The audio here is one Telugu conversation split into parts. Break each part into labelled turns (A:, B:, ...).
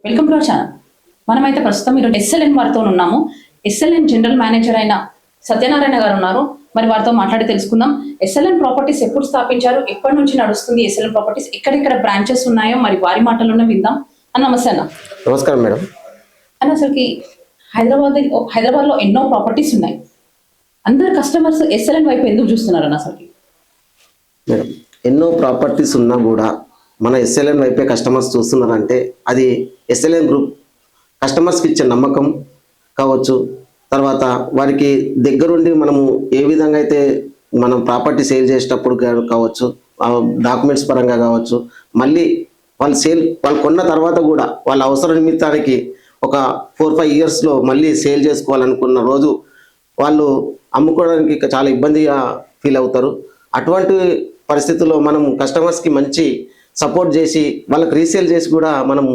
A: Welcome to our channel. మనమైతే ప్రస్తుతం మీరు ఎస్ఎల్ఎన్ వారితో ఉన్నాము. ఎస్ఎల్ఎన్ జనరల్ మేనేజర్ అయిన సత్యనారాయణ గారు ఉన్నారు. మరి వారితో మాట్లాడి తెలుసుకుందాం. ఎస్ఎల్ఎన్ ప్రాపర్టీస్ ఎప్పుడు స్థాపించారు, ఎప్పటి నుంచి నడుస్తుంది ఎస్ఎల్ఎన్ ప్రాపర్టీస్, ఎక్కడెక్కడ బ్రాంచెస్ ఉన్నాయో మరి వారి మాటల్లోనే విందాం. నమస్తే అన్న.
B: నమస్కారం మేడం.
A: అన్న, అసలుకి హైదరాబాద్ లో ఎన్నో ప్రాపర్టీస్ ఉన్నాయి. అందరు కస్టమర్స్ ఎస్ఎల్ఎన్ వైపు ఎందుకు చూస్తున్నారు అన్న? అసలుకి
B: మేడం, ఎన్నో ప్రాపర్టీస్ ఉన్నా కూడా మన ఎస్ఎల్ఎన్ వైపే కస్టమర్స్ చూస్తున్నారంటే అది ఎస్ఎల్ఎన్ గ్రూప్ కస్టమర్స్కి ఇచ్చే నమ్మకం కావచ్చు. తర్వాత వారికి దగ్గరుండి మనము ఏ విధంగా అయితే మనం ప్రాపర్టీ సేల్ చేసేటప్పుడు కావచ్చు, డాక్యుమెంట్స్ పరంగా కావచ్చు, మళ్ళీ వాళ్ళు కొన్న తర్వాత కూడా వాళ్ళ అవసర నిమిత్తానికి ఒక 4-5 ఇయర్స్లో మళ్ళీ సేల్ చేసుకోవాలనుకున్న రోజు వాళ్ళు అమ్ముకోవడానికి చాలా ఇబ్బందిగా ఫీల్ అవుతారు. అటువంటి పరిస్థితుల్లో మనం కస్టమర్స్కి మంచి సపోర్ట్ చేసి వాళ్ళకి రీసేల్ చేసి కూడా మనం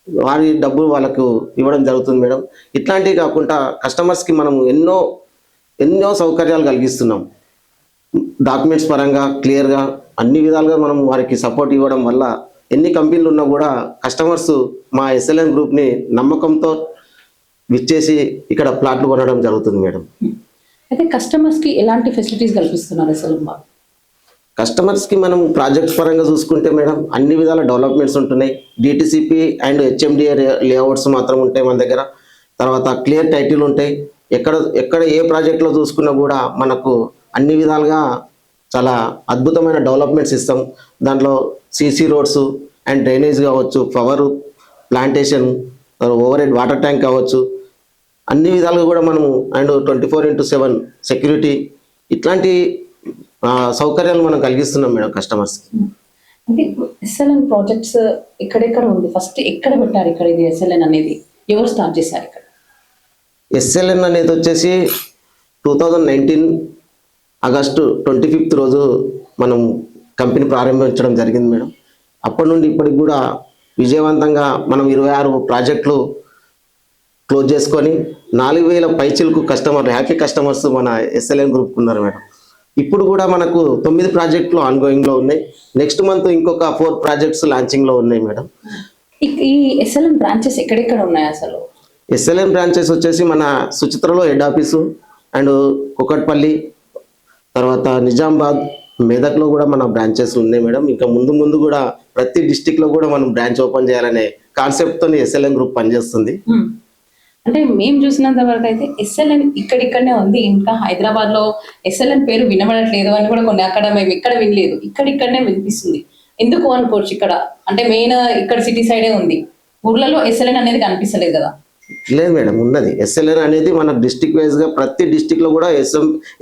B: వారి డబ్బులు వాళ్ళకు ఇవ్వడం జరుగుతుంది మేడం. ఇట్లాంటివి కాకుండా కస్టమర్స్కి మనం ఎన్నో సౌకర్యాలు కలిగిస్తున్నాం. డాక్యుమెంట్స్ పరంగా క్లియర్గా అన్ని విధాలుగా మనం వారికి సపోర్ట్ ఇవ్వడం వల్ల ఎన్ని కంపెనీలు ఉన్నా కూడా కస్టమర్స్ మా ఎస్ఎల్ఎన్ గ్రూప్ని నమ్మకంతో విచ్చేసి ఇక్కడ ప్లాట్లు కొనడం జరుగుతుంది మేడం.
A: అయితే కస్టమర్స్కి ఎలాంటి ఫెసిలిటీస్ కల్పిస్తున్నారు ఎస్ఎల్ఎన్ వారు?
B: కస్టమర్స్కి మనం ప్రాజెక్ట్స్ పరంగా చూసుకుంటే మేడం అన్ని విధాల డెవలప్మెంట్స్ ఉంటున్నాయి. డిటిసిపి అండ్ హెచ్ఎండిఏ లేఅవుట్స్ మాత్రం ఉంటాయి మన దగ్గర. తర్వాత క్లియర్ టైటిల్ ఉంటాయి. ఎక్కడ ఏ ప్రాజెక్ట్లో చూసుకున్నా కూడా మనకు అన్ని విధాలుగా చాలా అద్భుతమైన డెవలప్మెంట్స్ ఇస్తాం. దాంట్లో సిసి రోడ్స్ అండ్ డ్రైనేజ్ కావచ్చు, power plantation, over head water tank కావచ్చు, అన్ని విధాలుగా కూడా మనము అండ్ 24/7 సెక్యూరిటీ ఇట్లాంటి సౌకర్యాలు మనం కలిగిస్తున్నాం మేడం కస్టమర్స్కి.
A: అంటే ఇప్పుడు ఎస్ఎల్ఎన్ ప్రాజెక్ట్స్ ఎక్కడెక్కడ ఉంది, ఫస్ట్ ఎక్కడ పెట్టారు ఇక్కడ ఇది ఎస్ఎల్ఎన్ అనేది, ఎవరు స్టార్ట్ చేశారు ఇక్కడ?
B: ఎస్ఎల్ఎన్ అనేది వచ్చేసి 2019 ఆగస్టు 25 రోజు మనం కంపెనీ ప్రారంభించడం జరిగింది మేడం. అప్పటి నుండి ఇప్పటికి కూడా విజయవంతంగా మనం 26 ప్రాజెక్టులు క్లోజ్ చేసుకొని 4000 పైచిలకు హ్యాపీ కస్టమర్స్ మన ఎస్ఎల్ఎన్ గ్రూప్ ఉన్నారు మేడం. ఇప్పుడు కూడా మనకు 9 ప్రాజెక్టులు ఆన్గోయింగ్లో ఉన్నాయి. నెక్స్ట్ మంత్ ఇంకొక 4 ప్రాజెక్ట్స్ లాంచింగ్లో ఉన్నాయి మేడం.
A: ఈ ఎస్ఎల్ఎన్ బ్రాంచెస్ ఎక్కడెక్కడ ఉన్నాయి అసలు?
B: ఎస్ఎల్ఎన్ బ్రాంచెస్ వచ్చేసి మన సుచిత్రలో హెడ్ ఆఫీసు అండ్ కుకట్పల్లి, తర్వాత నిజామాబాద్, మెదక్లో కూడా మన బ్రాంచెస్ ఉన్నాయి మేడం. ఇంకా ముందు కూడా ప్రతి డిస్టిక్లో కూడా మనం బ్రాంచ్ ఓపెన్ చేయాలనే కాన్సెప్ట్తో ఎస్ఎల్ఎన్ గ్రూప్ పనిచేస్తుంది.
A: అంటే మేము చూసినంత వరకు అయితే ఎస్ఎల్ఎన్ ఇక్కడిక్కడనే ఉంది. ఇంకా హైదరాబాద్ లో ఎస్ఎల్ఎన్ పేరు వినబడట్లేదు అని కూడా కొన్ని అక్కడ మేము ఇక్కడ వినలేదు, ఇక్కడిక్కడనే వినిపిస్తుంది. ఎందుకు అనుకోవచ్చు? ఇక్కడ అంటే మెయిన్ ఇక్కడ సిటీ సైడే ఉంది, ఊర్లలో ఎస్ఎల్ఎన్ అనేది కనిపిస్తలేదు కదా?
B: లేదు మేడం, ఉన్నది. ఎస్ఎల్ఎన్ అనేది మన డిస్టిక్ వైజ్గా ప్రతి డిస్టిక్లో కూడా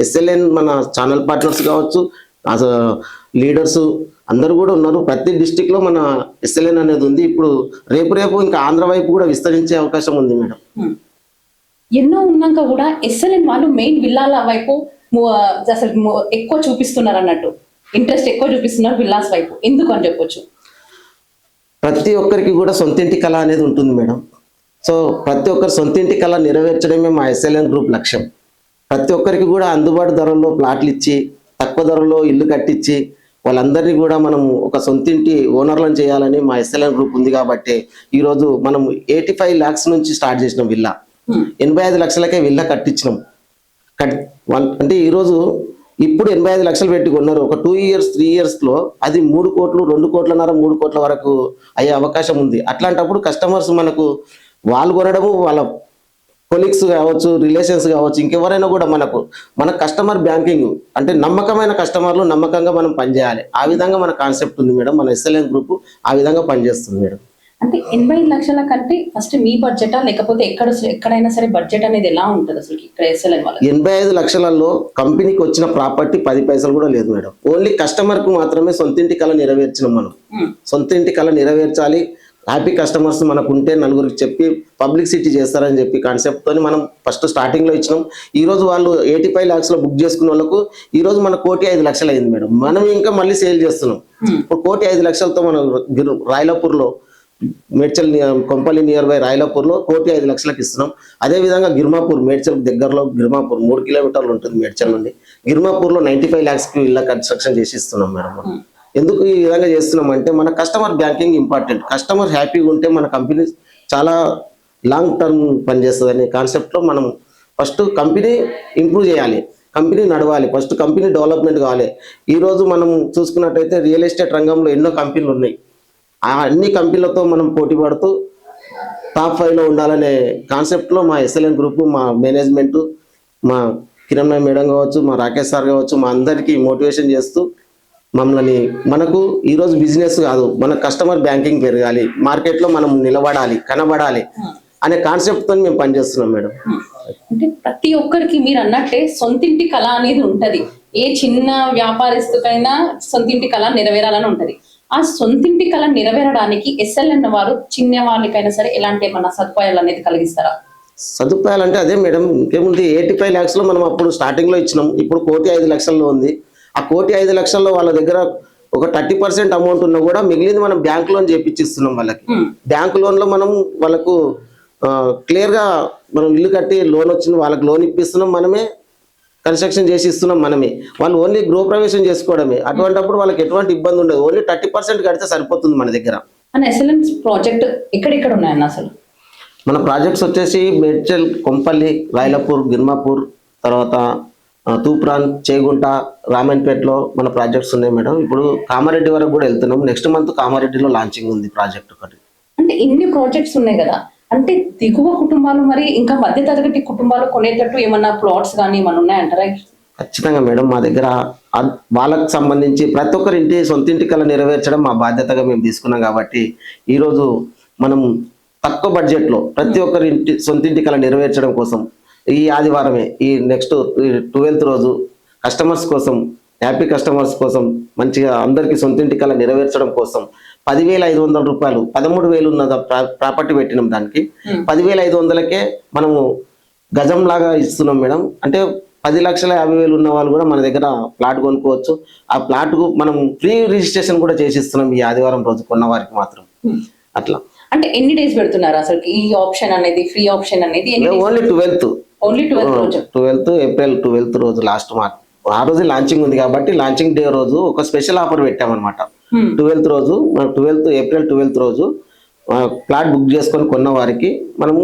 B: ఎస్ఎల్ఎన్ మన ఛానల్ పార్ట్నర్స్ కావచ్చు, లీడర్స్ అందరూ కూడా ఉన్నారు. ప్రతి డిస్టిక్లో మన ఎస్ఎల్ఎన్ అనేది ఉంది. ఇప్పుడు రేపు ఇంకా ఆంధ్ర వైపు కూడా విస్తరించే అవకాశం ఉంది మేడం.
A: ఎన్నో ఉన్నాక కూడా ఎస్ఎల్ఎన్ వాళ్ళు మెయిన్ విల్లాల వైపు అసలు ఎక్కువ చూపిస్తున్నారు అన్నట్టు, ఇంట్రెస్ట్ ఎక్కువ చూపిస్తున్నారు విల్లాస్ వైపు. ఎందుకు అని చెప్పొచ్చు?
B: ప్రతి ఒక్కరికి కూడా సొంతింటి కళ అనేది ఉంటుంది మేడం. సో ప్రతి ఒక్కరి సొంతింటి కళ నెరవేర్చడమే మా ఎస్ఎల్ఎన్ గ్రూప్ లక్ష్యం. ప్రతి ఒక్కరికి కూడా అందుబాటు ధరల్లో ప్లాట్లు ఇచ్చి, తక్కువ ధరలో ఇల్లు కట్టించి వాళ్ళందరినీ కూడా మనం ఒక సొంతింటి ఓనర్లను చేయాలని మా ఎస్ఎల్ఎన్ గ్రూప్ ఉంది. కాబట్టి ఈరోజు మనం 85 lakhs నుంచి స్టార్ట్ చేసినాం విల్లా. 85 లక్షలకే విల్లా కట్టించినాం. అంటే ఈరోజు ఇప్పుడు 85 లక్షలు పెట్టి కొన్నారు. ఒక 2 years 3 yearsలో అది 3 కోట్లు 2 కోట్లన్నర 3 కోట్ల వరకు అయ్యే అవకాశం ఉంది. అట్లాంటప్పుడు కస్టమర్స్ మనకు వాళ్ళు కొనడము, వాళ్ళ కొలీగ్స్ కావచ్చు, రిలేషన్స్ కావచ్చు, ఇంకెవరైనా కూడా మన కస్టమర్ బ్యాంకింగ్ అంటే నమ్మకమైన కస్టమర్లు నమ్మకంగా మనం పనిచేయాలి. ఆ విధంగా మన కాన్సెప్ట్ ఉంది మేడం. మన ఎస్ఎల్ఎన్ గ్రూప్ ఆ విధంగా పనిచేస్తుంది మేడం.
A: అంటే 85 లక్షల కంటే ఫస్ట్ మీ బడ్జెటా లేకపోతే ఎక్కడైనా సరే బడ్జెట్ అనేది ఎలా ఉంటుంది అసలు ఇక్కడ ఎస్ఎల్ఎన్ వాళ్ళ?
B: 85 లక్షలలో కంపెనీకి వచ్చిన ప్రాపర్టీ 10 పైసలు కూడా లేదు మేడం. ఓన్లీ కస్టమర్ కు మాత్రమే సొంతింటి కళ నెరవేర్చినాం మనం. సొంతింటి కళ నెరవేర్చాలి, హ్యాపీ కస్టమర్స్ మనకు ఉంటే నలుగురికి చెప్పి పబ్లిసిటీ చేస్తారని చెప్పి కాన్సెప్ట్తో మనం ఫస్ట్ స్టార్టింగ్లో ఇచ్చినాం. ఈరోజు వాళ్ళు 85 lakhsలో బుక్ చేసుకున్న వాళ్ళకు ఈరోజు మన 1,05,00,000 అయింది మేడం. మనం ఇంకా మళ్ళీ సేల్ చేస్తున్నాం. ఇప్పుడు 1,05,00,000తో మనం రాయలపూర్లో మేడ్చల్ కొంపల్లి నియర్ బై రాయలపూర్లో 1,05,00,000కి ఇస్తున్నాం. అదేవిధంగా గిర్మాపూర్, మేడ్చల్ దగ్గరలో గిర్మాపూర్ 3 కిలోమీటర్లు ఉంటుంది మేడ్చల్ నుండి. గిర్మాపూర్లో 95 lakhsకి ఇళ్ళ కన్స్ట్రక్షన్ చేసి ఇస్తున్నాం మేడం. ఎందుకు ఈ విధంగా చేస్తున్నామంటే మన కస్టమర్ బ్యాంకింగ్ ఇంపార్టెంట్. కస్టమర్ హ్యాపీగా ఉంటే మన కంపెనీ చాలా లాంగ్ టర్మ్ పనిచేస్తుంది అనే కాన్సెప్ట్లో మనం ఫస్ట్ కంపెనీ ఇంప్రూవ్ చేయాలి, కంపెనీ నడవాలి, ఫస్ట్ కంపెనీ డెవలప్మెంట్ కావాలి. ఈరోజు మనం చూసుకున్నట్టయితే రియల్ ఎస్టేట్ రంగంలో ఎన్నో కంపెనీలు ఉన్నాయి. ఆ అన్ని కంపెనీలతో మనం పోటీ పడుతూ టాప్ 5లో ఉండాలనే కాన్సెప్ట్లో మా ఎస్ఎల్ఎన్ గ్రూప్, మా మేనేజ్మెంట్, మా కిరణ్ మేడం కావచ్చు, మా రాకేష్ సార్ కావచ్చు, మా అందరికీ మోటివేషన్ చేస్తూ మమ్మల్ని మనకు ఈరోజు బిజినెస్ కాదు, మన కస్టమర్ బ్యాంకింగ్ పెరగాలి, మార్కెట్లో మనం నిలబడాలి, కనబడాలి అనే కాన్సెప్ట్తో మేము పనిచేస్తున్నాం మేడం.
A: అంటే ప్రతి ఒక్కరికి మీరు అన్నట్టే సొంతింటి కళ అనేది ఉంటది. ఏ చిన్న వ్యాపారస్తుకైనా సొంతింటి కళ నెరవేరాలని ఉంటది. ఆ సొంతింటి కళ నెరవేరడానికి ఎస్ఎల్ఎన్ వారు చిన్న వాళ్ళకైనా సరే ఎలాంటి ఏమన్నా సదుపాయాలు అనేది కలిగిస్తారా?
B: సదుపాయాలు అంటే అదే మేడం, ఇంకేముంది 85 lakhsలో మనం అప్పుడు స్టార్టింగ్లో ఇచ్చినాం. ఇప్పుడు 1,05,00,000లో ఉంది. ఆ 1,05,00,000లో వాళ్ళ దగ్గర ఒక 30% అమౌంట్ ఉన్నా కూడా మిగిలింది మనం బ్యాంక్ లోన్ చేపించిస్తున్నాం వాళ్ళకి. బ్యాంక్ లోన్లో మనం వాళ్ళకు క్లియర్గా మనం ఇల్లు కట్టి లోన్ వచ్చింది, వాళ్ళకి లోన్ ఇప్పిస్తున్నాం మనమే, కన్స్ట్రక్షన్ చేసి ఇస్తున్నాం మనమే. వాళ్ళు ఓన్లీ గృహప్రవేశం చేసుకోవడమే. అటువంటిప్పుడు వాళ్ళకి ఎటువంటి ఇబ్బంది ఉండదు. ఓన్లీ 30% కడితే సరిపోతుంది మన దగ్గర.
A: అన్న ఎస్ఎల్ఎన్ ప్రాజెక్ట్ ఎక్కడెక్కడ ఉన్నాయన్న అసలు?
B: మన ప్రాజెక్ట్స్ వచ్చేసి మేడ్చల్, కొంపల్లి, రాయలపూర్, గిర్మాపూర్, తర్వాత తూప్రాన్, చేగుంట, రామన్పేటలో మన ప్రాజెక్ట్స్ ఉన్నాయి మేడం. ఇప్పుడు కామారెడ్డి వరకు కూడా వెళ్తున్నాం. నెక్స్ట్ మంత్ కామారెడ్డిలో లాంచింగ్ ఉంది ప్రాజెక్ట్ ఒకటి.
A: అంటే ఇన్ని ప్రాజెక్ట్స్ ఉన్నాయి కదా, అంటే దిగువ కుటుంబాలు మరి ఇంకా మధ్య తరగతి కుటుంబాలు కొనేటట్టు ఏమన్నా ప్లాట్స్ కానీ ఏమన్నా ఉన్నాయంటారా?
B: ఖచ్చితంగా మేడం, మా దగ్గర వాళ్ళకు సంబంధించి ప్రతి ఒక్కరి ఇంటి సొంతింటి కళ నెరవేర్చడం మా బాధ్యతగా మేము తీసుకున్నాం. కాబట్టి ఈరోజు మనం తక్కువ బడ్జెట్లో ప్రతి ఒక్కరి ఇంటి సొంతింటి కళ నెరవేర్చడం కోసం ఈ ఆదివారమే, ఈ నెక్స్ట్ 12th రోజు కస్టమర్స్ కోసం, హ్యాపీ కస్టమర్స్ కోసం, మంచిగా అందరికీ సొంతింటి కళ నెరవేర్చడం కోసం 10,500 రూపాయలు, 13,000 ఉన్న ప్రాపర్టీ పెట్టినాం. దానికి 10,500కే మనము గజం లాగా ఇస్తున్నాం మేడం. అంటే 10,50,000 ఉన్న వాళ్ళు కూడా మన దగ్గర ప్లాట్ కొనుక్కోవచ్చు. ఆ ప్లాట్కు మనం ఫ్రీ రిజిస్ట్రేషన్ కూడా చేసి ఇస్తున్నాం ఈ ఆదివారం రోజు కొన్న వారికి మాత్రం. అట్లా
A: అంటే ఎన్ని డేస్ పెడుతున్నారు అసలు ఈ ఆప్షన్ అనేది, ఫ్రీ ఆప్షన్ అనేది?
B: ఓన్లీ 12th ఏప్రిల్ 12th రోజు లాస్ట్ ఆ రోజు లాంచింగ్ ఉంది కాబట్టి లాంచింగ్ డే రోజు ఒక స్పెషల్ ఆఫర్ పెట్టామన్నమాట. 12th రోజు, ఏప్రిల్ 12th రోజు ప్లాట్ బుక్ చేసుకొని కొన్న వారికి మనము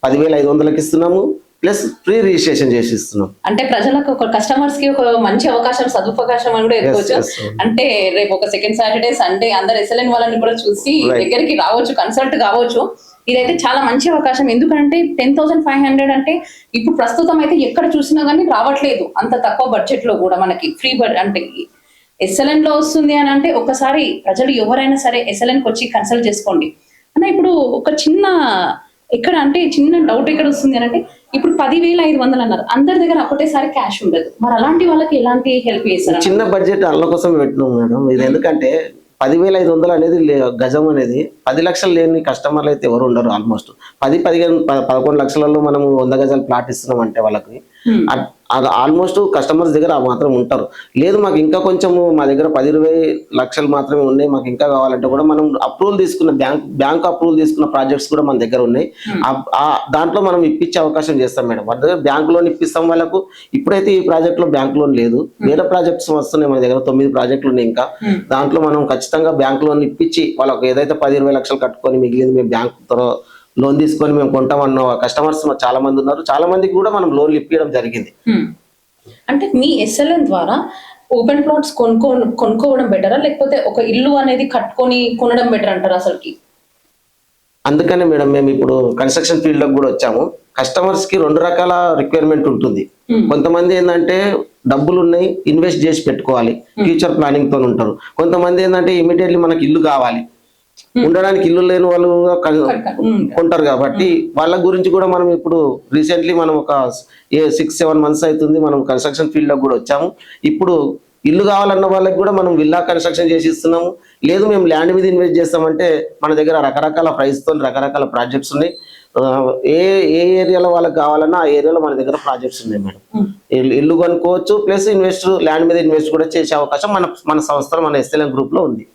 B: 10,500కి ఇస్తున్నాము, ప్లస్ ఫ్రీ రిజిస్ట్రేషన్ చేసి ఇస్తున్నాం.
A: అంటే ప్రజలకు, ఒక కస్టమర్స్ కి ఒక మంచి అవకాశం, సదుపకాశం అని కూడా ఎదుకోవచ్చు. అంటే రేపు ఒక సెకండ్ సాటర్డే, సండే అందరు ఎస్ఎల్ఎన్ వాళ్ళని కూడా చూసి దగ్గరికి రావచ్చు, కన్సల్ట్ కావచ్చు. ఇదైతే చాలా మంచి అవకాశం. ఎందుకంటే 10,500 అంటే ఇప్పుడు ప్రస్తుతం అయితే ఎక్కడ చూసినా కానీ రావట్లేదు అంత తక్కువ బడ్జెట్ లో కూడా మనకి ఫ్రీ అంటే ఎస్ఎల్ఎన్ లో వస్తుంది అని అంటే ఒకసారి ప్రజలు ఎవరైనా సరే ఎస్ఎల్ఎన్ కి వచ్చి కన్సల్ట్ చేసుకోండి అన్న. ఇప్పుడు ఒక చిన్న ఎక్కడ అంటే చిన్న డౌట్ ఎక్కడ వస్తుంది అని అంటే, ఇప్పుడు 10,500 అన్నారు, అందరి దగ్గర ఒకటేసారి క్యాష్ ఉండదు. మరి అలాంటి వాళ్ళకి ఎలాంటి హెల్ప్ చేస్తారు?
B: చిన్న బడ్జెట్ అల్ల కోసం పెట్టినాం మేడం ఇది. ఎందుకంటే 10,500 అనేది గజం అనేది 10 లక్షలు లేని కస్టమర్లు అయితే ఎవరు ఉండరు. ఆల్మోస్ట్ 11 లక్షలలో మనం 100 గజాలు ప్లాట్ ఇస్తున్నాం అంటే వాళ్ళకి ఆల్మోస్ట్ కస్టమర్స్ దగ్గర మాత్రం ఉంటారు. లేదు మాకు ఇంకా కొంచెము, మా దగ్గర 10-20 లక్షలు మాత్రమే ఉన్నాయి, మాకు ఇంకా కావాలంటే కూడా మనం అప్రూవల్ తీసుకున్న బ్యాంక్ అప్రూవల్ తీసుకున్న ప్రాజెక్ట్స్ కూడా మన దగ్గర ఉన్నాయి. దాంట్లో మనం ఇప్పించే అవకాశం చేస్తాం మేడం. వాళ్ళ దగ్గర బ్యాంక్ లోన్ ఇప్పిస్తాం వాళ్ళకు. ఇప్పుడైతే ఈ ప్రాజెక్ట్ లో బ్యాంక్ లోన్ లేదు, వేరే ప్రాజెక్ట్స్ వస్తున్నాయి మన దగ్గర. 9 ప్రాజెక్టులు ఉన్నాయి ఇంకా. దాంట్లో మనం ఖచ్చితంగా బ్యాంక్ లోన్ ఇప్పించి వాళ్ళకు ఏదైతే 10-20 లక్షలు కట్టుకొని మిగిలింది మేము బ్యాంక్ లోన్ తీసుకొని మేము కొంటామన్న కస్టమర్స్ చాలా మంది ఉన్నారు. చాలా మందికి కూడా మనం లోన్లు ఇప్పించడం జరిగింది.
A: అంటే మీ ఎస్ఎల్ఎన్ ద్వారా ఓపెన్ ప్లాట్స్ కొనుక్కోవడం బెటరా, లేకపోతే ఒక ఇల్లు అనేది కట్టుకొని కొనడం బెటర్ అంటారా అసలుకి?
B: అందుకనే మేడం మేము ఇప్పుడు కన్స్ట్రక్షన్ ఫీల్డ్ లోకి కూడా వచ్చాము. కస్టమర్స్ కి 2 రకాల రిక్వైర్మెంట్ ఉంటుంది. కొంతమంది ఏంటంటే డబ్బులు ఉన్నాయి, ఇన్వెస్ట్ చేసి పెట్టుకోవాలి, ఫ్యూచర్ ప్లానింగ్ తో ఉంటారు. కొంతమంది ఏంటంటే ఇమీడియట్లీ మనకి ఇల్లు కావాలి, ఉండడానికి ఇల్లు లేని వాళ్ళు కొంటారు. కాబట్టి వాళ్ళ గురించి కూడా మనం ఇప్పుడు రీసెంట్లీ మనం ఒక 6-7 months అవుతుంది మనం కన్స్ట్రక్షన్ ఫీల్డ్ లో కూడా వచ్చాము. ఇప్పుడు ఇల్లు కావాలన్న వాళ్ళకి కూడా మనం విల్లా కన్స్ట్రక్షన్ చేసి ఇస్తున్నాము. లేదు మేము ల్యాండ్ మీద ఇన్వెస్ట్ చేస్తామంటే మన దగ్గర రకరకాల ప్రైస్ తో రకరకాల ప్రాజెక్ట్స్ ఉన్నాయి. ఏ ఏరియాలో వాళ్ళకి కావాలన్నా ఆ ఏరియాలో మన దగ్గర ప్రాజెక్ట్స్ ఉన్నాయి మేడం. ఇల్లు కొనుక్కోవచ్చు, ప్లస్ ల్యాండ్ మీద ఇన్వెస్ట్ కూడా చేసే అవకాశం మన సంస్థలో, మన ఎస్ఎల్ఎన్ గ్రూప్ లో ఉంది.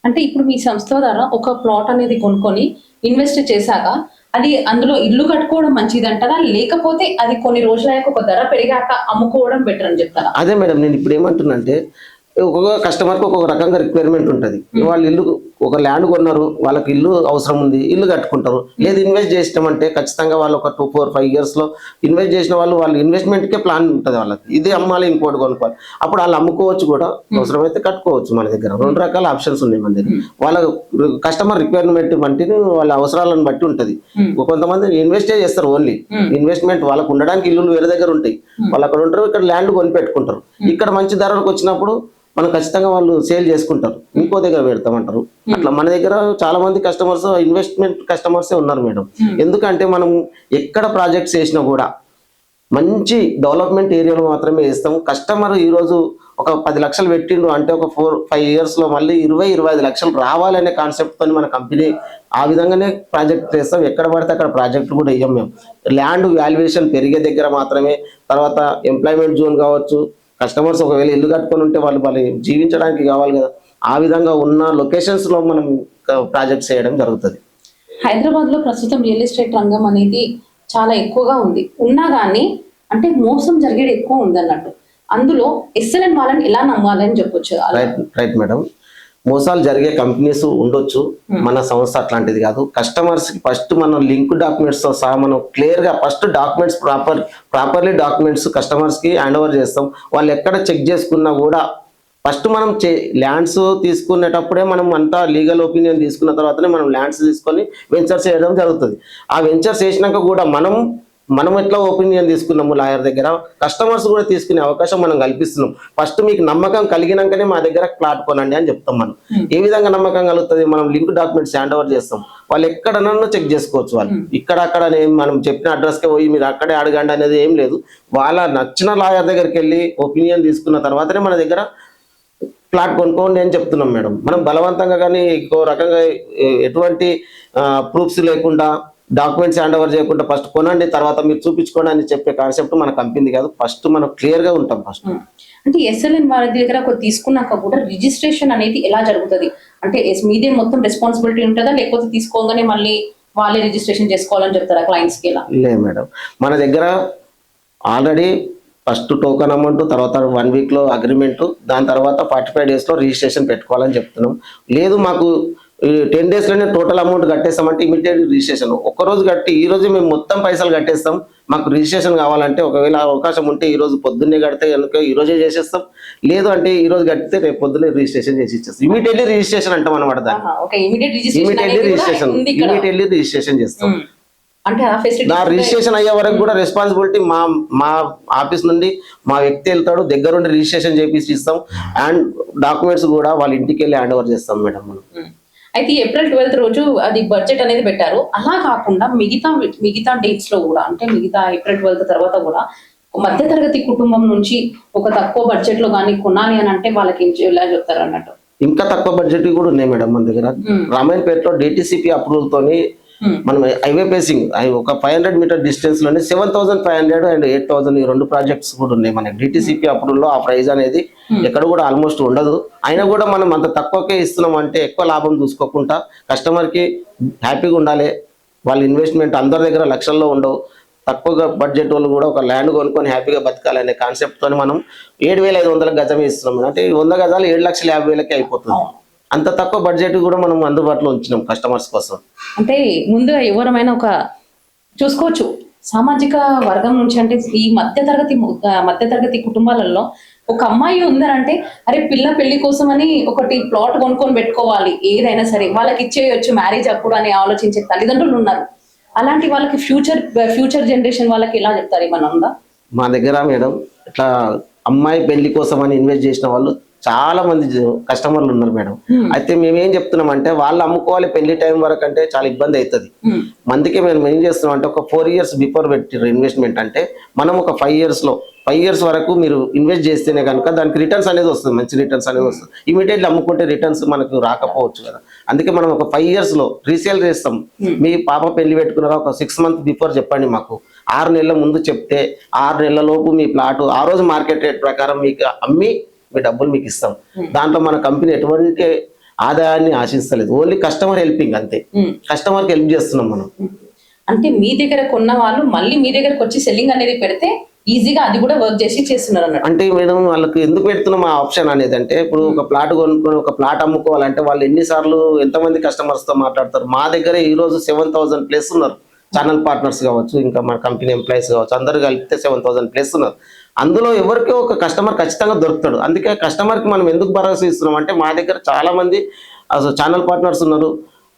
A: అంటే ఇప్పుడు మీ సంస్థ ద్వారా ఒక ప్లాట్ అనేది కొనుక్కొని ఇన్వెస్ట్ చేశాక అది అందులో ఇల్లు కట్టుకోవడం మంచిది అంటారా, లేకపోతే అది కొన్ని రోజులయ్యాక ఒక ధర పెరిగాక అమ్ముకోవడం బెటర్ అని చెప్తారా?
B: అదే మేడం, నేను ఇప్పుడు ఏమంటున్నా అంటే ఒక్కొక్క కస్టమర్కి ఒక్కొక్క రకంగా రిక్వైర్మెంట్ ఉంటుంది. వాళ్ళు ఇల్లు ఒక ల్యాండ్ కొన్నారు, వాళ్ళకి ఇల్లు అవసరం ఉంది, ఇల్లు కట్టుకుంటారు. లేదు ఇన్వెస్ట్ చేసినామంటే ఖచ్చితంగా వాళ్ళు ఒక 2, 4, 5 years లో ఇన్వెస్ట్ చేసిన వాళ్ళు ఇన్వెస్ట్మెంట్కే ప్లాన్ ఉంటుంది వాళ్ళకి. ఇది అమ్మాలి ఇంకోటి కొనుక్కోవాలి, అప్పుడు వాళ్ళు అమ్ముకోవచ్చు కూడా, అవసరమైతే కట్టుకోవచ్చు. మన దగ్గర 2 రకాల ఆప్షన్స్ ఉన్నాయి మన దగ్గర. వాళ్ళ కస్టమర్ రిక్వైర్మెంట్ బట్టి వాళ్ళ అవసరాలను బట్టి ఉంటుంది. కొంతమంది ఇన్వెస్టే చేస్తారు, ఓన్లీ ఇన్వెస్ట్మెంట్. వాళ్ళకు ఉండడానికి ఇల్లులు వేరే దగ్గర ఉంటాయి, వాళ్ళు అక్కడ ఉంటారు, ఇక్కడ ల్యాండ్ కొని పెట్టుకుంటారు. ఇక్కడ మంచి ధరలకు వచ్చినప్పుడు మనం ఖచ్చితంగా వాళ్ళు సేల్ చేసుకుంటారు, ఇంకో దగ్గర పెడతామంటారు. అట్లా మన దగ్గర చాలా మంది కస్టమర్స్ ఇన్వెస్ట్మెంట్ కస్టమర్సే ఉన్నారు మేడం. ఎందుకంటే మనం ఎక్కడ ప్రాజెక్ట్స్ చేసినా కూడా మంచి డెవలప్మెంట్ ఏరియాలో మాత్రమే వేస్తాం. కస్టమర్ ఈరోజు ఒక 10 లక్షలు పెట్టిండు అంటే ఒక 4-5 years లో మళ్ళీ 20-25 లక్షలు రావాలనే కాన్సెప్ట్ తో మన కంపెనీ ఆ విధంగానే ప్రాజెక్ట్ చేస్తాం. ఎక్కడ పడితే అక్కడ ప్రాజెక్ట్ కూడా వేయం మేము. ల్యాండ్ వాల్యుయేషన్ పెరిగే దగ్గర మాత్రమే, తర్వాత ఎంప్లాయ్మెంట్ జోన్ కావచ్చు, కస్టమర్స్ ఒకవేళ ఇల్లు కట్టుకొని ఉంటే వాళ్ళు జీవించడానికి కావాలి కదా, ఆ విధంగా ఉన్న లొకేషన్స్ లో మనం ప్రాజెక్ట్స్ చేయడం జరుగుతుంది.
A: హైదరాబాద్ లో ప్రస్తుతం రియల్ ఎస్టేట్ రంగం అనేది చాలా ఎక్కువగా ఉంది. ఉన్నా కానీ అంటే మోసం జరిగేది ఎక్కువ ఉంది అన్నట్టు. అందులో ఎస్ఎల్ఎన్ వాళ్ళని ఎలా నమ్మాలని చెప్పొచ్చు?
B: Right madam. మోసాలు జరిగే కంపెనీస్ ఉండొచ్చు, మన సంస్థ అట్లాంటిది కాదు. కస్టమర్స్ కి ఫస్ట్ మనం లింక్ డాక్యుమెంట్స్ తో సహా మనం క్లియర్ గా first documents properly documents customers కి హ్యాండ్ ఓవర్ చేస్తాం. వాళ్ళు ఎక్కడ చెక్ చేసుకున్నా కూడా ఫస్ట్ మనం ల్యాండ్స్ తీసుకునేటప్పుడే మనం అంతా లీగల్ ఒపీనియన్ తీసుకున్న తర్వాతనే మనం ల్యాండ్స్ తీసుకొని వెంచర్స్ చేయడం జరుగుతుంది. ఆ వెంచర్స్ చేసినాక కూడా మనం ఎట్లా ఒపీనియన్ తీసుకున్నాము లాయర్ దగ్గర, కస్టమర్స్ కూడా తీసుకునే అవకాశం మనం కల్పిస్తున్నాం. ఫస్ట్ మీకు నమ్మకం కలిగినాకనే మా దగ్గర ప్లాట్ కొనండి అని చెప్తాం. మనం ఏ విధంగా నమ్మకం కలుగుతుంది? మనం లింక్ డాక్యుమెంట్స్ హ్యాండ్ ఓవర్ చేస్తాం. వాళ్ళు ఎక్కడనన్నా చెక్ చేసుకోవచ్చు. వాళ్ళు ఇక్కడ మనం చెప్పిన అడ్రస్కే పోయి మీరు అక్కడే అడగండి అనేది ఏం లేదు. వాళ్ళ నచ్చిన లాయర్ దగ్గరికి వెళ్ళి ఒపీనియన్ తీసుకున్న తర్వాతనే మన దగ్గర ప్లాట్ కొనుక్కోండి అని చెప్తున్నాం మేడం. మనం బలవంతంగా కానీ ఇంకో రకంగా ఎటువంటి ప్రూఫ్స్ లేకుండా డాక్యుమెంట్స్ హ్యాండ్ ఓవర్ చేయకుండా ఫస్ట్ కొనండి తర్వాత మీరు చూపించుకోండి అని చెప్పే కాన్సెప్ట్ మన కంపెనీ కాదు. ఫస్ట్ మనం క్లియర్ గా ఉంటాం. ఫస్ట్
A: అంటే ఎస్ఎల్ఎన్ వాళ్ళ దగ్గర తీసుకున్నాక కూడా రిజిస్ట్రేషన్ అనేది ఎలా జరుగుతుంది? అంటే మీదే మొత్తం రెస్పాన్సిబిలిటీ ఉంటుందా, లేకపోతే తీసుకోగానే మళ్ళీ వాళ్ళే రిజిస్ట్రేషన్ చేసుకోవాలని చెప్తారా క్లయింట్స్ కి? ఎలా?
B: లేదు మేడం, మన దగ్గర ఆల్రెడీ ఫస్ట్ టోకన్ అమౌంట్, తర్వాత 1 week లో అగ్రిమెంట్, దాని తర్వాత 45 days లో రిజిస్ట్రేషన్ పెట్టుకోవాలని చెప్తున్నాం. లేదు మాకు 10 days లోనే టోటల్ అమౌంట్ కట్టేస్తామంటే ఇమీడియట్ రిజిస్ట్రేషన్. ఒక్కరోజు కట్టి ఈ రోజు మేము మొత్తం పైసలు కట్టేస్తాం. మాకు రిజిస్ట్రేషన్ కావాలంటే ఒకవేళ అవకాశం ఉంటే ఈ రోజు పొద్దున్నే కడితే కనుక ఈ రోజే చేసేస్తాం. లేదు అంటే ఈ రోజు కడితే రేపు పొద్దున్నే రిజిస్ట్రేషన్ చేసి ఇచ్చేస్తాం. ఇమీడియట్లీ రిజిస్ట్రేషన్ అంటాం అనమాట. దాన్ని ఇమీడియట్లీ రిజిస్ట్రేషన్ చేస్తాం.
A: అంటే
B: నా రిజిస్ట్రేషన్ అయ్యే వరకు కూడా రెస్పాన్సిబిలిటీ మా ఆఫీస్ నుండి మా వ్యక్తి వెళ్తాడు, దగ్గరుండి రిజిస్ట్రేషన్ చేపించి ఇస్తాం. అండ్ డాక్యుమెంట్స్ కూడా వాళ్ళ ఇంటికి వెళ్ళి హ్యాండ్ ఓవర్ చేస్తాం మేడం మనం.
A: అయితే April 12th రోజు అది బడ్జెట్ అనేది పెట్టారు. అలా కాకుండా మిగతా డేట్స్ లో కూడా, అంటే మిగతా April 12th తర్వాత కూడా మధ్య తరగతి కుటుంబం నుంచి ఒక తక్కువ బడ్జెట్ లో కానీ కొనాలి అని అంటే వాళ్ళకి ఎలా చెప్తారు అన్నట్టు?
B: ఇంకా తక్కువ బడ్జెట్ కూడా ఉన్నాయి మేడం మన దగ్గర. రామాయణపేటలో DTCP అప్రూవల్ తోని మనం హైవే పేసింగ్ ఒక 500 meter డిస్టెన్స్ లోనే 7,500 అండ్ 8,000 ఈ 2 ప్రాజెక్ట్స్ కూడా ఉన్నాయి మనకి. DTCP అప్రూవల్ లో ఆ ప్రైజ్ అనేది ఎక్కడ కూడా ఆల్మోస్ట్ ఉండదు. అయినా కూడా మనం అంత తక్కువకే ఇస్తున్నాం అంటే ఎక్కువ లాభం చూసుకోకుండా కస్టమర్ కి హ్యాపీగా ఉండాలి. వాళ్ళ ఇన్వెస్ట్మెంట్ అందరి దగ్గర లక్షల్లో ఉండవు. తక్కువ బడ్జెట్ వాళ్ళు కూడా ఒక ల్యాండ్ కొనుక్కొని హ్యాపీగా బతకాలనే కాన్సెప్ట్ తోని మనం 7,500 గజమే ఇస్తున్నాం. అంటే 100 గజాలు 7,50,000కి అయిపోతుంది. అంత తక్కువ బడ్జెట్ కూడా మనం అందుబాటులో ఉంచినాం కస్టమర్స్ కోసం.
A: అంటే ముందుగా ఎవరమైనా ఒక చూసుకోవచ్చు సామాజిక వర్గం నుంచి, అంటే ఈ మధ్యతరగతి కుటుంబాలలో ఒక అమ్మాయి ఉందనంటే అరే పిల్ల పెళ్లి కోసం అని ఒకటి ప్లాట్ కొనుక్కొని పెట్టుకోవాలి, ఏదైనా సరే వాళ్ళకి ఇచ్చేయచ్చు మ్యారేజ్ అప్పుడు అని ఆలోచించే తల్లిదండ్రులు ఉన్నారు. అలాంటి వాళ్ళకి ఫ్యూచర్ జనరేషన్ వాళ్ళకి ఎలా చెప్తారు? ఏమన్నా ఉందా?
B: మా దగ్గర మేడం ఇట్లా అమ్మాయి పెళ్లి కోసం అని ఇన్వెస్ట్ చేసిన వాళ్ళు చాలా మంది కస్టమర్లు ఉన్నారు మేడం. అయితే మేము ఏం చెప్తున్నాం అంటే వాళ్ళు అమ్ముకోవాలి పెళ్లి టైం వరకు అంటే చాలా ఇబ్బంది అవుతుంది. అందుకే మేము ఏం చేస్తున్నాం అంటే ఒక 4 years బిఫోర్ పెట్టిన ఇన్వెస్ట్మెంట్ అంటే మనం ఒక 5 years వరకు మీరు ఇన్వెస్ట్ చేస్తేనే కనుక దానికి రిటర్న్స్ అనేది వస్తుంది, మంచి రిటర్న్స్ అనేది వస్తుంది. ఇమీడియట్లీ అమ్ముకుంటే రిటర్న్స్ మనకు రాకపోవచ్చు కదా. అందుకే మనం ఒక 5 years లో రీసేల్ చేస్తాం. మీ పాప పెళ్లి పెట్టుకున్నారా ఒక 6 months బిఫోర్ చెప్పండి మాకు. 6 నెలల ముందు చెప్తే 6 నెలల లోపు మీ ప్లాట్ ఆ రోజు మార్కెట్ రేట్ ప్రకారం మీకు అమ్మి మీ డబ్బులు మీకు ఇస్తాం. దాంట్లో మన కంపెనీ ఎటువంటి ఆదాయాన్ని ఆశిస్తలేదు, ఓన్లీ కస్టమర్ హెల్పింగ్ అంతే. కస్టమర్కి హెల్ప్ చేస్తున్నాం మనం.
A: అంటే మీ దగ్గర కొన్న వాళ్ళు మళ్ళీ మీ దగ్గరకు వచ్చి సెల్లింగ్ అనేది పెడితే ఈజీగా అది కూడా వర్క్ చేసి చేస్తున్నారు అన్నట్టు.
B: అంటే మేడం వాళ్ళకి ఎందుకు పెడుతున్నాం ఆ ఆప్షన్ అనేది అంటే ఇప్పుడు ఒక ప్లాట్ కొనుక్కొని ఒక ప్లాట్ అమ్ముకోవాలంటే వాళ్ళు ఎన్నిసార్లు ఎంతమంది కస్టమర్స్ తో మాట్లాడతారు. మా దగ్గర ఈ రోజు 7,000 ప్లేస్ ఉన్నారు. ఛానల్ పార్ట్నర్స్ కావచ్చు, ఇంకా మన కంపెనీ ఎంప్లాయీస్ కావచ్చు, అందరు కలిపితే 7,000 ప్లేస్ ఉన్నారు. అందులో ఎవరికో ఒక కస్టమర్ ఖచ్చితంగా దొరుకుతాడు. అందుకే కస్టమర్కి మనం ఎందుకు భరోసా ఇస్తున్నాం అంటే మా దగ్గర చాలా మంది అసలు ఛానల్ పార్ట్నర్స్ ఉన్నారు,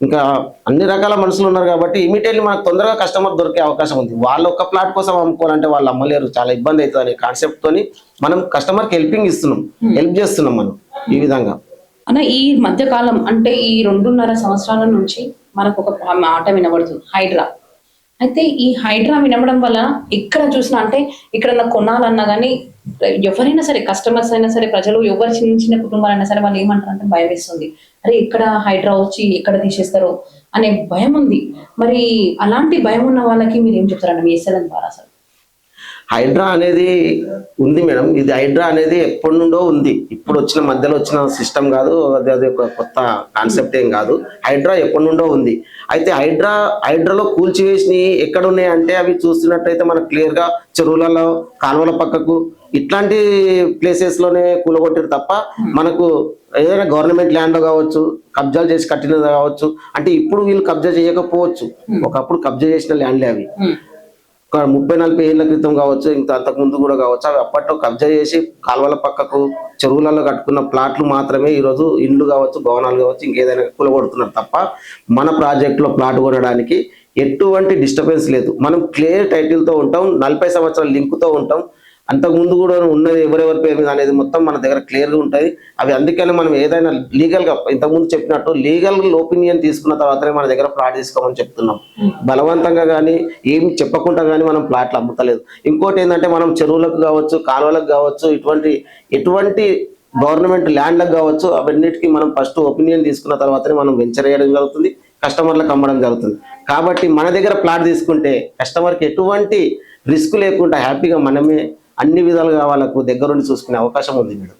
B: ఇంకా అన్ని రకాల మనుషులు ఉన్నారు కాబట్టి ఇమీడియట్లీ మనకు తొందరగా కస్టమర్ దొరికే అవకాశం ఉంది. వాళ్ళు ఒక ప్లాట్ కోసం అమ్ముకోవాలంటే వాళ్ళు అమ్మలేరు, చాలా ఇబ్బంది అవుతుంది అనే కాన్సెప్ట్ తోని మనం కస్టమర్కి హెల్పింగ్ ఇస్తున్నాం, హెల్ప్ చేస్తున్నాం మనం ఈ విధంగా.
A: అన్న ఈ మధ్య కాలం అంటే ఈ 2.5 సంవత్సరాల నుంచి మనకు ఒక మాట వినబడుతుంది, హైడ్రా. అయితే ఈ హైడ్రా వినబడం వల్ల ఎక్కడ చూసినా అంటే ఇక్కడ కొనాలన్నా కానీ ఎవరైనా సరే, కస్టమర్స్ అయినా సరే, ప్రజలు ఎవరు చిన్న చిన్న కుటుంబాలైనా సరే వాళ్ళు ఏమంటారు అంటే భయం వేస్తుంది. అరే ఎక్కడ హైడ్రా వచ్చి ఎక్కడ తీసేస్తారో అనే భయం ఉంది. మరి అలాంటి భయం ఉన్న వాళ్ళకి మీరు ఏం చెప్తారండి మీ ఎస్ఎల్ఎన్ ద్వారా? అసలు
B: హైడ్రా అనేది ఉంది మేడం. ఇది హైడ్రా అనేది ఎప్పటి నుండో ఉంది, ఇప్పుడు వచ్చిన మధ్యలో వచ్చిన సిస్టమ్ కాదు, అది ఒక కొత్త కాన్సెప్ట్ ఏం కాదు. హైడ్రా ఎప్పటి నుండో ఉంది. అయితే హైడ్రాలో కూల్చివేసి ఎక్కడ ఉన్నాయంటే అవి చూస్తున్నట్టయితే మనకు క్లియర్ గా చెరువులలో, కాలువల పక్కకు ఇట్లాంటి ప్లేసెస్ లోనే కూలగొట్టారు తప్ప మనకు ఏదైనా గవర్నమెంట్ ల్యాండ్ కావచ్చు, కబ్జాలు చేసి కట్టినది కావచ్చు, అంటే ఇప్పుడు వీళ్ళు కబ్జా చేయకపోవచ్చు, ఒకప్పుడు కబ్జా చేసిన ల్యాండ్లే అవి. 30-40 ఏళ్ల క్రితం కావచ్చు, ఇంకా అంతకు ముందు కూడా కావచ్చు, అవి అప్పట్లో కబ్జా చేసి కాలువల పక్కకు, చెరువులలో కట్టుకున్న ప్లాట్లు మాత్రమే ఈరోజు ఇండ్లు కావచ్చు, భవనాలు కావచ్చు, ఇంకేదైనా కూలగొడుతున్నారు తప్ప మన ప్రాజెక్టులో ప్లాట్ కొనడానికి ఎటువంటి డిస్టర్బెన్స్ లేదు. మనం క్లియర్ టైటిల్తో ఉంటాం, 40 సంవత్సరాల లింకుతో ఉంటాం. అంతకుముందు కూడా ఉన్నది ఎవరెవరి పేరు మీద అనేది మొత్తం మన దగ్గర క్లియర్గా ఉంటుంది. అవి అందుకని మనం ఏదైనా లీగల్గా ఇంతకుముందు చెప్పినట్టు లీగల్ ఒపీనియన్ తీసుకున్న తర్వాతనే మన దగ్గర ప్లాట్ తీసుకోమని చెప్తున్నాం. బలవంతంగా కానీ ఏమి చెప్పకుండా కానీ మనం ప్లాట్లు అమ్ముతలేదు. ఇంకోటి ఏంటంటే మనం చెరువులకు కావచ్చు, కాలువలకు కావచ్చు, ఎటువంటి గవర్నమెంట్ ల్యాండ్లకు కావచ్చు, అవన్నిటికీ మనం ఫస్ట్ ఒపీనియన్ తీసుకున్న తర్వాతనే మనం వెంచర్ చేయడం జరుగుతుంది, కస్టమర్లకు అమ్మడం జరుగుతుంది. కాబట్టి మన దగ్గర ప్లాట్ తీసుకుంటే కస్టమర్కి ఎటువంటి రిస్క్ లేకుండా హ్యాపీగా మనమే అన్ని విధాలుగా వాళ్ళకు దగ్గరుండి చూసుకునే అవకాశం ఉంది మేడం.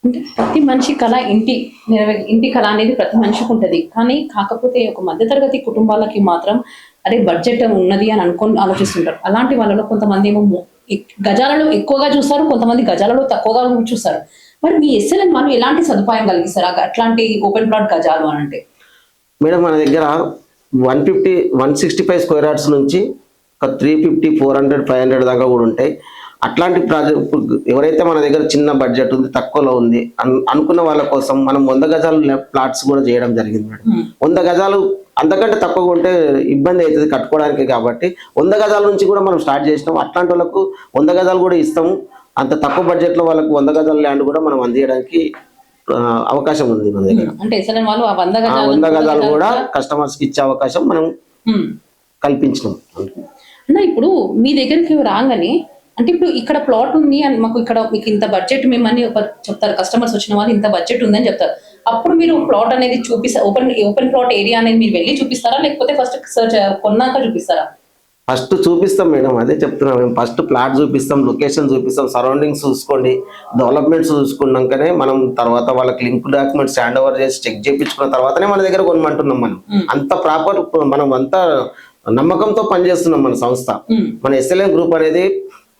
A: అంటే ప్రతి మనిషి కళ ఇంటి కళ అనేది ప్రతి మనిషికి ఉంటుంది. కానీ కాకపోతే ఒక మధ్యతరగతి కుటుంబాలకి మాత్రం అదే బడ్జెట్ ఉన్నది అని ఆలోచిస్తుంటారు. అలాంటి వాళ్ళలో కొంతమంది ఏమో గజాలలో ఎక్కువగా చూస్తారు, కొంతమంది గజాలలో తక్కువగా చూస్తారు. మరి మీ ఎస్ఎల్ఎన్ వాళ్ళు ఎలాంటి సదుపాయం కలిగిస్తారు అట్లాంటి ఓపెన్ ప్లాట్ గజాలు అని అంటే?
B: మేడం మన దగ్గర 165 స్క్వేర్ యార్డ్స్ నుంచి ఒక 350, 400, 500 దాకా కూడా ఉంటాయి. అట్లాంటి ప్రాజెక్ట్ ఎవరైతే మన దగ్గర చిన్న బడ్జెట్ ఉంది, తక్కువలో ఉంది అనుకున్న వాళ్ళ కోసం మనం 100 గజాలు ప్లాట్స్ కూడా చేయడం జరిగింది మేడం. 100 గజాలు అంతకంటే తక్కువగా ఉంటే ఇబ్బంది అవుతుంది కట్టుకోవడానికి, కాబట్టి 100 గజాల నుంచి కూడా మనం స్టార్ట్ చేసినాం. అట్లాంటి వాళ్ళకు 100 గజాలు కూడా ఇస్తాము. అంత తక్కువ బడ్జెట్లో వాళ్ళకు 100 గజాల ల్యాండ్ కూడా మనం అందించడానికి అవకాశం ఉంది మన దగ్గర.
A: అంటే ఎస్ఎల్ఎన్ వాళ్ళు
B: 100 గజాలు కూడా కస్టమర్స్ కి ఇచ్చే అవకాశం మనం కల్పించినాం.
A: అన్న ఇప్పుడు మీ దగ్గరికి రాగానే అంటే ఇప్పుడు ఇక్కడ ప్లాట్ ఉంది అని మాకు ఇక్కడ మీకు ఇంత బడ్జెట్ మిమ్మల్ని చెప్తారు, కస్టమర్స్ వచ్చిన వాళ్ళు ఇంత బడ్జెట్ ఉందని చెప్తారు. అప్పుడు మీరు ప్లాట్ అనేది చూపిస్తారు, ఓపెన్ ప్లాట్ ఏరియా అనేది మీరు వెళ్ళి చూపిస్తారా, లేకపోతే ఫస్ట్ సర్చ్ కొన్నాక చూపిస్తారా?
B: ఫస్ట్ చూపిస్తాం మేడం, అదే చెప్తున్నాం. మేము ఫస్ట్ ప్లాట్ చూపిస్తాం, లొకేషన్ చూపిస్తాం, సరౌండింగ్స్ చూసుకోండి, డెవలప్మెంట్స్ చూసుకున్నాకనే మనం తర్వాత వాళ్ళకి లింక్ డాక్యుమెంట్స్ హ్యాండ్ ఓవర్ చేసి చెక్ చేయించుకున్న తర్వాతనే మన దగ్గర కొనమంటున్నాం. మనం అంత ప్రాపర్, మనం అంతా నమ్మకంతో పనిచేస్తున్నాం మన సంస్థ. మన ఎస్ఎల్ఎన్ గ్రూప్ అనేది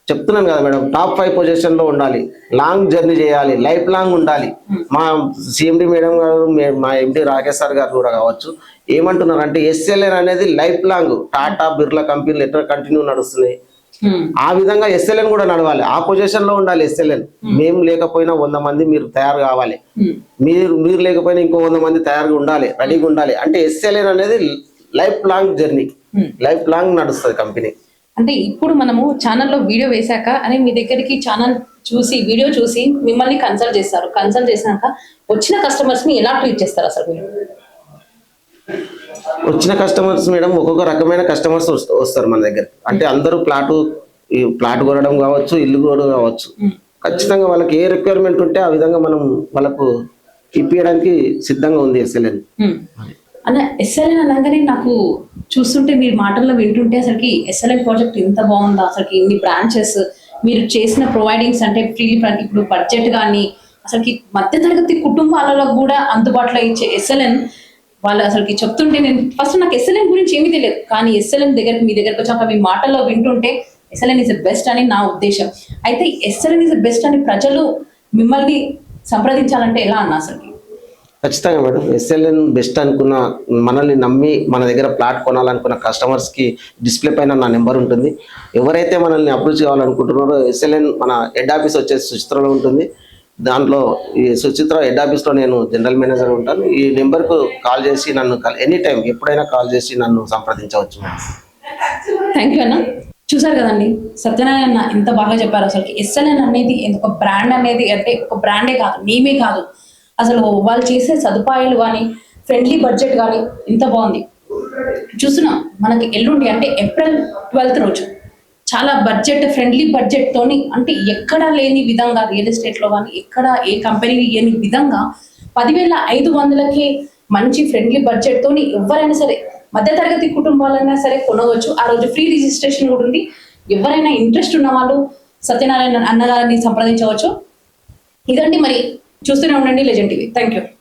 B: చెప్తున్నాను కదా మేడం, టాప్ 5 పొజిషన్ లో ఉండాలి, లాంగ్ జర్నీ చేయాలి, లైఫ్ లాంగ్ ఉండాలి. మా సిఎండి మేడం గారు, మా ఎండి రాకేష్ సార్ గారు కూడా కావచ్చు ఏమంటున్నారు అంటే ఎస్ఎల్ఎన్ అనేది లైఫ్ లాంగ్, టాటా బిర్లా కంపెనీలు ఎట్లా కంటిన్యూ నడుస్తున్నాయి ఆ విధంగా ఎస్ఎల్ఎన్ కూడా నడవాలి. ఆ పొజిషన్ లో ఉండాలి ఎస్ఎల్ఎన్. మేము లేకపోయినా 100 మంది మీరు తయారు కావాలి, మీరు లేకపోయినా ఇంకో 100 మంది తయారుగా ఉండాలి, రెడీగా ఉండాలి. అంటే ఎస్ఎల్ఎన్ అనేది life long journey, life long నడుస్తుంది కంపెనీ.
A: అంటే ఇప్పుడు మనము ఛానల్లో వీడియో వేశాక అని మీ దగ్గరికి ఛానల్ చూసి వీడియో చూసి మిమ్మల్ని కన్సల్ట్ చేస్తారు. కన్సల్ట్ చేసినాక వచ్చిన కస్టమర్స్ ని ఎలా ట్రీట్ చేస్తారు అసలు మీరు?
B: వచ్చిన కస్టమర్స్ మేడం ఒక్కొక్క రకమైన కస్టమర్స్ వస్తారు మన దగ్గర. అంటే అందరూ ప్లాట్ కొనడం కావచ్చు, ఇల్లు కొనడం కావచ్చు, ఖచ్చితంగా వాళ్ళకి ఏ రిక్వైర్మెంట్ ఉంటే ఆ విధంగా మనం వాళ్ళకు ఇప్పించడానికి సిద్ధంగా ఉంది ఎస్ఎల్ఎన్.
A: అన్న ఎస్ఎల్ఎన్ అనగానే నాకు చూస్తుంటే మీరు మాటల్లో వింటుంటే అసలుకి ఎస్ఎల్ఎన్ ప్రాజెక్ట్ ఎంత బాగుందా, అసలుకి ఇన్ని బ్రాంచెస్ మీరు చేసిన ప్రొవైడింగ్స్ అంటే ఇప్పుడు బడ్జెట్ కానీ అసలుకి మధ్యతరగతి కుటుంబాలలో కూడా అందుబాటులో ఇచ్చే ఎస్ఎల్ఎన్ వాళ్ళు అసలుకి చెప్తుంటే నేను ఫస్ట్ నాకు ఎస్ఎల్ఎన్ గురించి ఏమీ తెలియదు, కానీ ఎస్ఎల్ఎన్ మీ దగ్గరకు వచ్చాక మీ మాటల్లో వింటుంటే ఎస్ఎల్ఎన్ ఇస్ ద బెస్ట్ అని నా ఉద్దేశం. అయితే ఎస్ఎల్ఎన్ ఇస్ ద బెస్ట్ అని ప్రజలు మిమ్మల్ని సంప్రదించాలంటే ఎలా అన్న అసలు?
B: ఖచ్చితంగా మేడం, ఎస్ఎల్ఎన్ బెస్ట్ అనుకున్న, మనల్ని నమ్మి మన దగ్గర ప్లాట్ కొనాలనుకున్న కస్టమర్స్కి డిస్ప్లే పైన నా నెంబర్ ఉంటుంది. ఎవరైతే మనల్ని అప్రోచ్ కావాలనుకుంటున్నారో ఎస్ఎల్ఎన్ మన హెడ్ ఆఫీస్ వచ్చేసి సుచిత్రలో ఉంటుంది. దాంట్లో ఈ సుచిత్ర హెడ్ ఆఫీస్లో నేను జనరల్ మేనేజర్ ఉంటాను. ఈ నెంబర్కు కాల్ చేసి నన్ను ఎనీ టైం ఎప్పుడైనా కాల్ చేసి నన్ను సంప్రదించవచ్చు మేడం.
A: థ్యాంక్ యూ అన్న. చూసారు కదండి, సత్యనారాయణ అన్న ఎంత బాగా చెప్పారు. అసలు ఎస్ఎల్ఎన్ అనేది ఒక బ్రాండ్ అనేది అంటే ఒక బ్రాండే కాదు, నేమే కాదు, అసలు వాళ్ళు చేసే సదుపాయాలు కానీ ఫ్రెండ్లీ బడ్జెట్ కానీ ఎంత బాగుంది. చూస్తున్నాం మనకి ఎల్లుండి అంటే April 12th రోజు చాలా బడ్జెట్ ఫ్రెండ్లీ బడ్జెట్ తోని, అంటే ఎక్కడా లేని విధంగా రియల్ ఎస్టేట్లో కానీ ఎక్కడ ఏ కంపెనీ లేని విధంగా 10,500కే మంచి ఫ్రెండ్లీ బడ్జెట్ తోని ఎవరైనా సరే మధ్యతరగతి కుటుంబాలైనా సరే కొనవచ్చు. ఆ రోజు ఫ్రీ రిజిస్ట్రేషన్ కూడా ఉంది. ఎవరైనా ఇంట్రెస్ట్ ఉన్న వాళ్ళు సత్యనారాయణ అన్నగారిని సంప్రదించవచ్చు. ఇదండి, మరి చూస్తూనే ఉండండి లెజెండ్ టీవీ. Thank you.